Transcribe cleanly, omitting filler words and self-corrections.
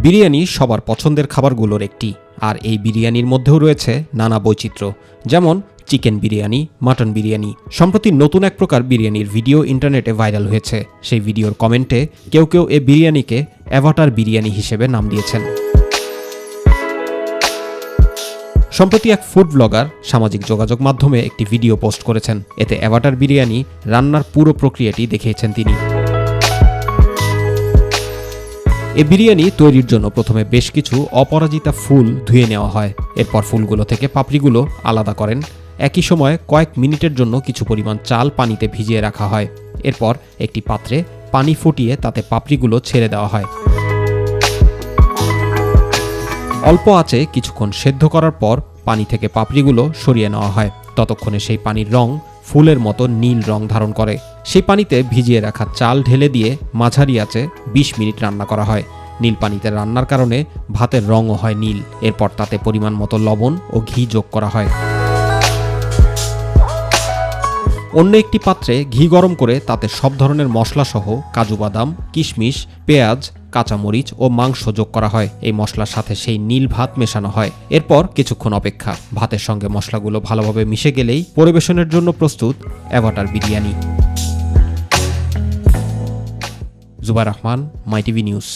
বিরিয়ানি সবার পছন্দের খাবারগুলোর একটি, আর এই বিরিয়ানির মধ্যেও রয়েছে নানা বৈচিত্র্য, যেমন চিকেন বিরিয়ানি, মাটন বিরিয়ানি। সম্প্রতি নতুন এক প্রকার বিরিয়ানির ভিডিও ইন্টারনেটে ভাইরাল হয়েছে। সেই ভিডিওর কমেন্টে কেউ কেউ এই বিরিয়ানিকে অ্যাভাটার বিরিয়ানি হিসেবে নাম দিয়েছেন। সম্প্রতি এক ফুড ব্লগার সামাজিক যোগাযোগ মাধ্যমে একটি ভিডিও পোস্ট করেছেন। এতে অ্যাভাটার বিরিয়ানি রান্নার পুরো প্রক্রিয়াটি দেখিয়েছেন তিনি। এই বিরিয়ানি তৈরির জন্য প্রথমে বেশ কিছু অপরাজিতা ফুল ধুয়ে নেওয়া হয়। এরপর ফুলগুলো থেকে পাপড়িগুলো আলাদা করেন। একই সময়ে কয়েক মিনিটের জন্য কিছু পরিমাণ চাল পানিতে ভিজিয়ে রাখা হয়। এরপর একটি পাত্রে পানি ফুটিয়ে তাতে পাপড়িগুলো ছেড়ে দেওয়া হয়। অল্প আঁচে কিছুক্ষণ সেদ্ধ করার পর পানি থেকে পাপড়িগুলো সরিয়ে নেওয়া হয়। ততক্ষণে সেই পানির রং ফুলের মতো নীল রং ধারণ করে। সেই পানিতে ভিজিয়ে রাখা চাল ঢেলে দিয়ে মাঝারি আঁচে 20 মিনিট রান্না করা হয়। নীল পানিতে রান্নার কারণে ভাতের রঙও হয় নীল। এরপর তাতে পরিমাণ মতো লবণ ও ঘি যোগ করা হয়। অন্য একটি পাত্রে ঘি গরম করে তাতে সব ধরনের মশলাসহ কাজু বাদাম, কিশমিশ, পেঁয়াজ, কাঁচামরিচ ও মাংস যোগ করা হয়। এই মশলার সাথে সেই নীল ভাত মেশানো হয়। এরপর কিছুক্ষণ অপেক্ষা। ভাতের সঙ্গে মশলাগুলো ভালোভাবে মিশে গেলেই পরিবেশনের জন্য প্রস্তুত অ্যাভাটার বিরিয়ানি। জুবাইর রহমান, মাই টিভি নিউজ।